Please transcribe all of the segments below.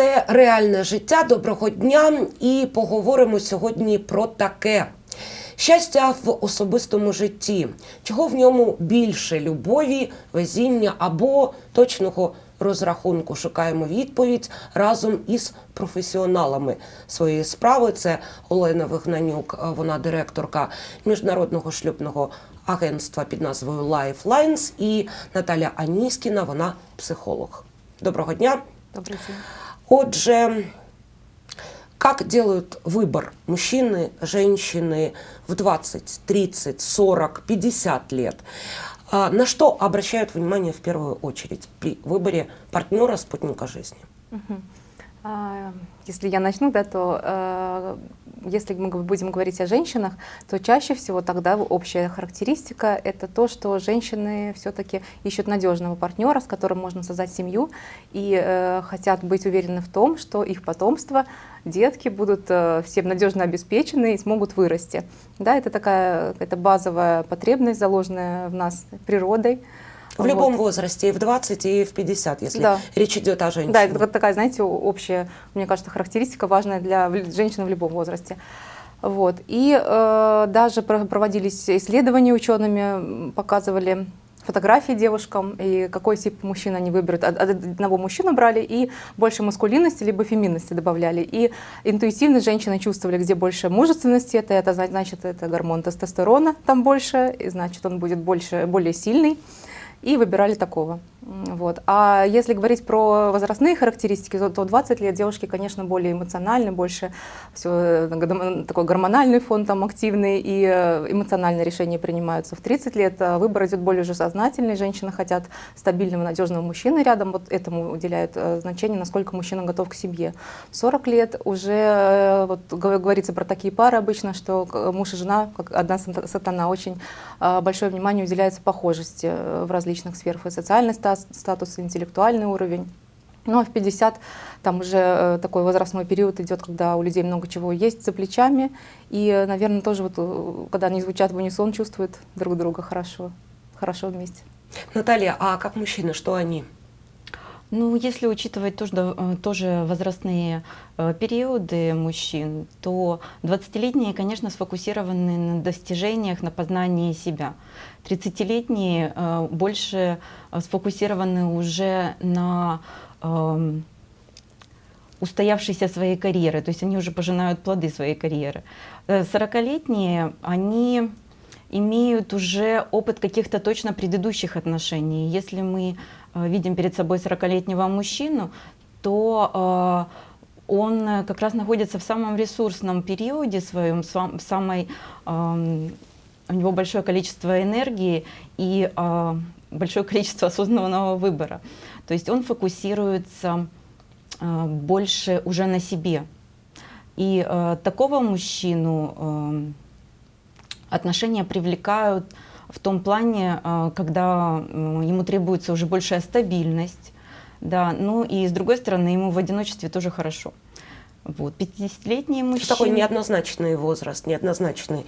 Це реальне життя. Доброго дня. І поговоримо сьогодні про таке. Щастя в особистому житті. Чого в ньому більше? Любові, везіння або точного розрахунку? Шукаємо відповідь разом із професіоналами своєї справи. Це Олена Вигнанюк, вона директорка міжнародного шлюбного агентства під назвою Lifelines, і Наталя Аніськіна, вона психолог. Доброго дня. Добрый день. Отже, как делают выбор мужчины, женщины в 20, 30, 40, 50 лет? На что обращают внимание в первую очередь при выборе партнера, спутника жизни? Если я начну, да, то если мы будем говорить о женщинах, то чаще всего тогда общая характеристика — это то, что женщины все-таки ищут надежного партнера, с которым можно создать семью, и хотят быть уверены в том, что их потомство, детки будут всем надежно обеспечены и смогут вырасти. Да, это такая базовая потребность, заложенная в нас природой. В любом возрасте, и в 20, и в 50, если речь идет о женщине. Да, это вот такая, знаете, общая, мне кажется, характеристика, важная для женщин в любом возрасте. Вот. И даже проводились исследования учеными, показывали фотографии девушкам, и какой тип мужчин они выберут. Одного мужчину брали, и больше маскулинности либо феминности добавляли. И интуитивно женщины чувствовали, где больше мужественности, это значит, это гормон тестостерона там больше, и значит, он будет более сильный. И выбирали такого. Вот. А если говорить про возрастные характеристики, то 20 лет девушки, конечно, более эмоциональны, больше все, такой гормональный фон там активный, и эмоциональные решения принимаются. В 30 лет выбор идет более уже сознательный, женщины хотят стабильного, надежного мужчины рядом, вот этому уделяют значение, насколько мужчина готов к семье. В 40 лет уже вот, говорится про такие пары обычно, что муж и жена, как одна сатана, очень большое внимание уделяется похожести в различных сферах, и социальной статус, интеллектуальный уровень. Ну а в 50 там уже такой возрастной период идет, когда у людей много чего есть за плечами, и, наверное, тоже вот, когда они звучат в унисон, чувствуют друг друга хорошо вместе. Наталья, а как мужчины, что они? Ну, если учитывать тоже возрастные периоды мужчин, то 20-летние, конечно, сфокусированы на достижениях, на познании себя. 30-летние больше сфокусированы уже на устоявшейся своей карьеры, то есть они уже пожинают плоды своей карьеры. 40-летние, они имеют уже опыт каких-то точно предыдущих отношений. Если мы видим перед собой 40-летнего мужчину, то он как раз находится в самом ресурсном периоде своем, у него большое количество энергии и большое количество осознанного выбора. То есть он фокусируется больше уже на себе. И такого мужчину отношения привлекают в том плане, когда ему требуется уже большая стабильность, да, ну и с другой стороны, ему в одиночестве тоже хорошо. Вот. 50-летние мужчины... Такой неоднозначный возраст, неоднозначный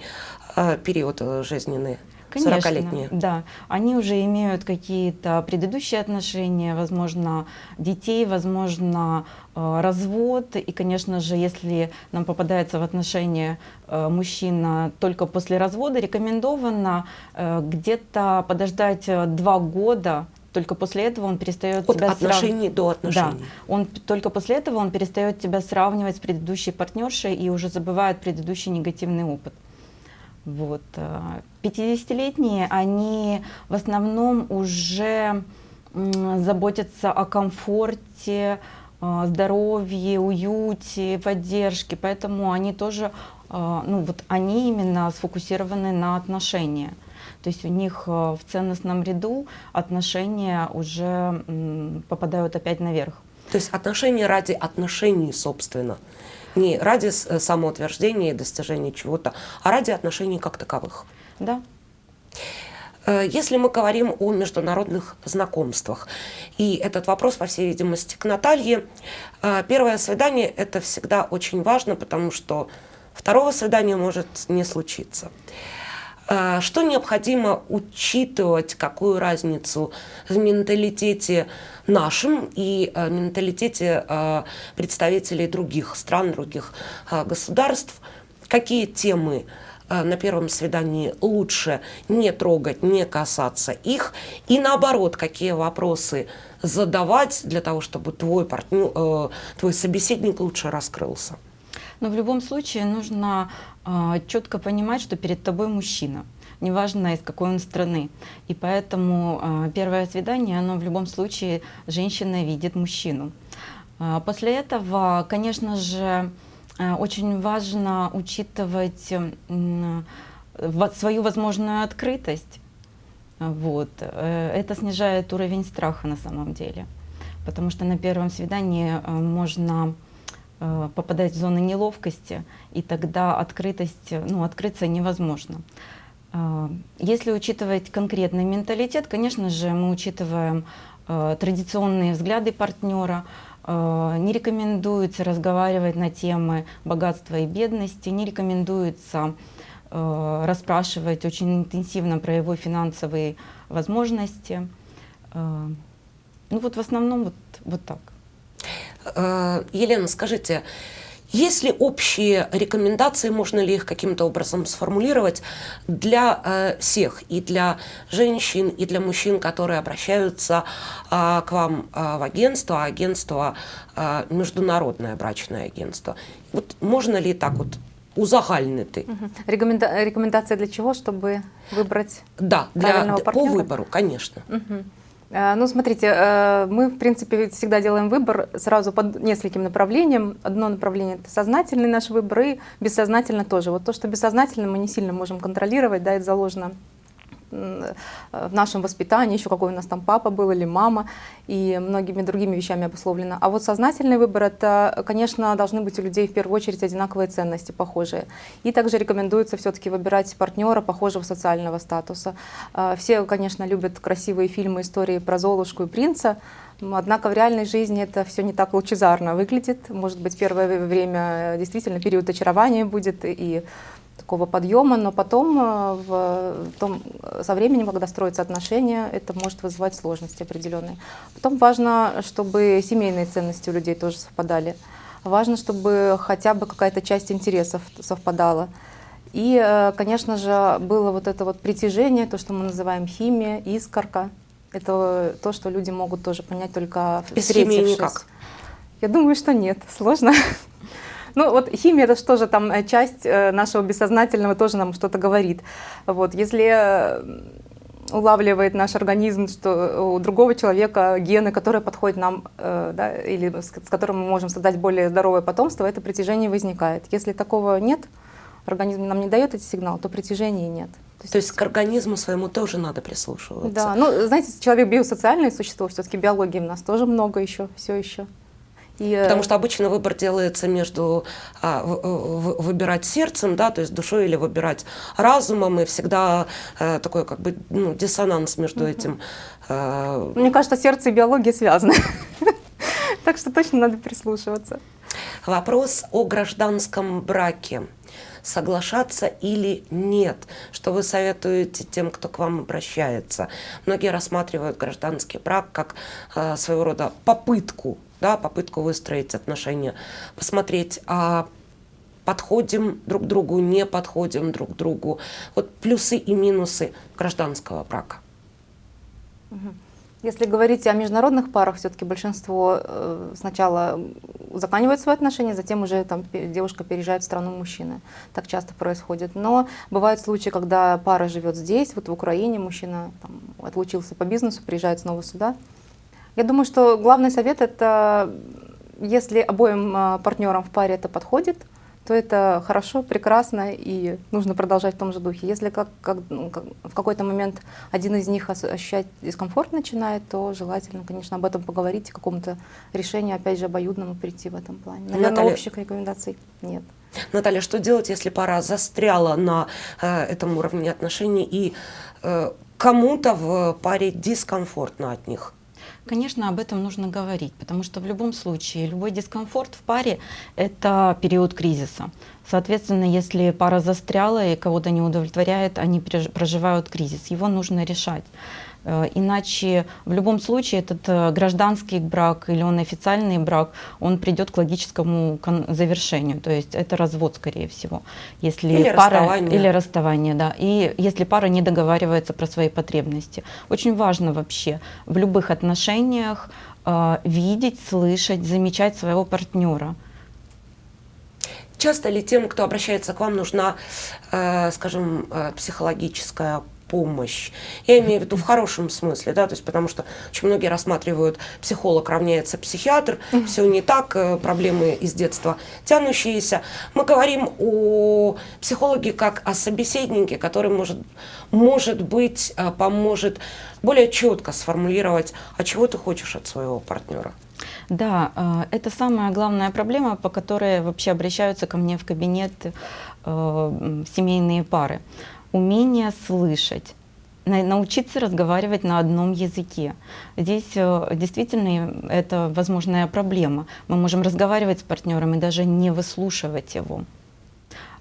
период жизненный. Конечно, 40-летние. Да. Они уже имеют какие-то предыдущие отношения, возможно, детей, возможно, развод. И, конечно же, если нам попадается в отношения мужчина только после развода, рекомендовано где-то подождать 2 года. Только после этого он перестает от тебя отношений до отношений. Да. Только после этого он перестает тебя сравнивать с предыдущей партнершей и уже забывает предыдущий негативный опыт. Вот. 50-летние, они в основном уже заботятся о комфорте, здоровье, уюте, поддержке, поэтому они тоже, ну вот они именно сфокусированы на отношения. То есть у них в ценностном ряду отношения уже попадают опять наверх. То есть отношения ради отношений, собственно. Не ради самоутверждения и достижения чего-то, а ради отношений как таковых. Да. Если мы говорим о международных знакомствах, и этот вопрос, по всей видимости, к Наталье, первое свидание – это всегда очень важно, потому что второго свидания может не случиться. Что необходимо учитывать, какую разницу в менталитете нашем и менталитете представителей других стран, других государств? Какие темы на первом свидании лучше не трогать, не касаться их? И наоборот, какие вопросы задавать для того, чтобы твой собеседник лучше раскрылся? Но в любом случае нужно четко понимать, что перед тобой мужчина, неважно из какой он страны. И поэтому первое свидание, оно в любом случае женщина видит мужчину. После этого, конечно же, очень важно учитывать свою возможную открытость. Вот. Это снижает уровень страха на самом деле. Потому что на первом свидании можно попадать в зону неловкости, и тогда открыться невозможно. Если учитывать конкретный менталитет, конечно же, мы учитываем традиционные взгляды партнера. Не рекомендуется разговаривать на темы богатства и бедности, не рекомендуется расспрашивать очень интенсивно про его финансовые возможности. В основном вот так. Елена, скажите, есть ли общие рекомендации, можно ли их каким-то образом сформулировать для всех, и для женщин, и для мужчин, которые обращаются к вам в агентство международное брачное агентство? Вот можно ли так вот узагальнити? Рекомендация для чего? Чтобы выбрать Да, правильного по партнера? выбору, конечно. Смотрите, мы, в принципе, всегда делаем выбор сразу по нескольким направлениям. Одно направление – это сознательный наш выбор, и бессознательно тоже. Вот то, что бессознательно, мы не сильно можем контролировать, да, это заложено в нашем воспитании, еще какой у нас там папа был или мама, и многими другими вещами обусловлено. А вот сознательный выбор – это, конечно, должны быть у людей в первую очередь одинаковые ценности, похожие. И также рекомендуется все-таки выбирать партнера похожего социального статуса. Все, конечно, любят красивые фильмы, истории про Золушку и принца, однако в реальной жизни это все не так лучезарно выглядит. Может быть, первое время действительно период очарования будет и такого подъема, но потом со временем, когда строятся отношения, это может вызывать сложности определенные. Потом важно, чтобы семейные ценности у людей тоже совпадали. Важно, чтобы хотя бы какая-то часть интересов совпадала. И, конечно же, было вот это вот притяжение, то, что мы называем химия, искорка. Это то, что люди могут тоже понять только встретившись. Без химии никак? Я думаю, что нет. Сложно. Ну вот химия, это что же там часть нашего бессознательного тоже нам что-то говорит. Вот, если улавливает наш организм, что у другого человека гены, которые подходят нам, да, или с которым мы можем создать более здоровое потомство, это притяжение возникает. Если такого нет, организм нам не дает эти сигналы, то притяжения нет. То есть к организму своему тоже надо прислушиваться. Да, знаете, человек биосоциальное существо, все-таки биологии у нас тоже много еще, все еще. Потому что обычно выбор делается между выбирать сердцем, да, то есть душой, или выбирать разумом, и всегда такой как бы диссонанс между этим. Мне кажется, сердце и биология связаны. Так что точно надо прислушиваться. Вопрос о гражданском браке. Соглашаться или нет? Что вы советуете тем, кто к вам обращается? Многие рассматривают гражданский брак как своего рода попытку выстроить отношения, посмотреть, подходим друг к другу, не подходим друг к другу. Вот плюсы и минусы гражданского брака. Если говорить о международных парах, все-таки большинство сначала заканчивают свои отношения, затем уже девушка переезжает в страну мужчины. Так часто происходит. Но бывают случаи, когда пара живет здесь, вот в Украине, мужчина отлучился по бизнесу, приезжает снова сюда. Я думаю, что главный совет – это, если обоим партнерам в паре это подходит, то это хорошо, прекрасно, и нужно продолжать в том же духе. Если в какой-то момент один из них ощущать дискомфорт начинает, то желательно, конечно, об этом поговорить, к какому-то решению, опять же, обоюдному прийти в этом плане. Наверное, общих рекомендаций нет. Наталья, что делать, если пара застряла на этом уровне отношений, и кому-то в паре дискомфортно от них? Конечно, об этом нужно говорить, потому что в любом случае любой дискомфорт в паре– это период кризиса. Соответственно, если пара застряла и кого-то не удовлетворяет, они проживают кризис. Его нужно решать. Иначе в любом случае этот гражданский брак или он официальный брак, он придет к логическому завершению. То есть это развод, скорее всего. Если или пара, расставание. Или расставание, да. И если пара не договаривается про свои потребности. Очень важно вообще в любых отношениях видеть, слышать, замечать своего партнера. Часто ли тем, кто обращается к вам, нужна, скажем, психологическая помощь? Я имею в виду в хорошем смысле, да, то есть потому что очень многие рассматривают психолог равняется психиатр, все не так, проблемы из детства тянущиеся. Мы говорим о психологе как о собеседнике, который может быть поможет более четко сформулировать, а чего ты хочешь от своего партнера. Да, это самая главная проблема, по которой вообще обращаются ко мне в кабинет семейные пары. Умение слышать, научиться разговаривать на одном языке. Здесь действительно это возможная проблема. Мы можем разговаривать с партнером и даже не выслушивать его.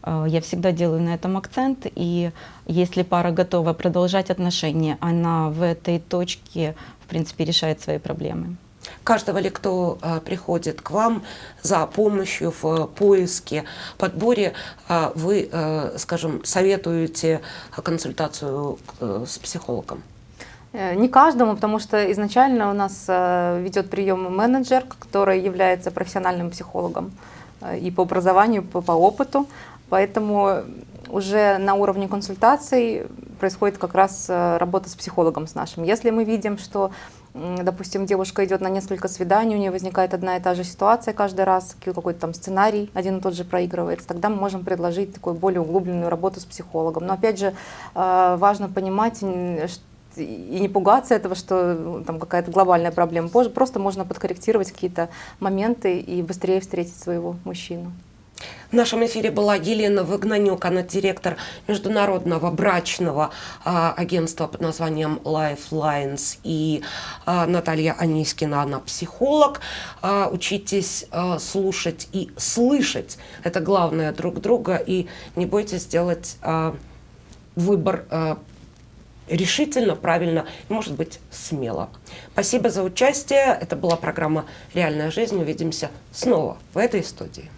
Я всегда делаю на этом акцент, и если пара готова продолжать отношения, она в этой точке, в принципе, решает свои проблемы. Каждого ли, кто приходит к вам за помощью в поиске, подборе, вы, скажем, советуете консультацию с психологом? Не каждому, потому что изначально у нас ведет прием менеджер, который является профессиональным психологом и по образованию, и по опыту. Поэтому уже на уровне консультаций происходит как раз работа с психологом с нашим. Если мы видим, что, допустим, девушка идет на несколько свиданий, у нее возникает одна и та же ситуация каждый раз, какой-то там сценарий один и тот же проигрывается, тогда мы можем предложить такую более углубленную работу с психологом. Но опять же, важно понимать и не пугаться этого, что там какая-то глобальная проблема. Просто можно подкорректировать какие-то моменты и быстрее встретить своего мужчину. В нашем эфире была Елена Вагнанюк, она директор международного брачного агентства под названием Lifelines, и Наталья Аниськина, она психолог. Учитесь слушать и слышать, это главное, друг друга, и не бойтесь сделать выбор решительно, правильно, и, может быть, смело. Спасибо за участие. Это была программа «Реальная жизнь». Увидимся снова в этой студии.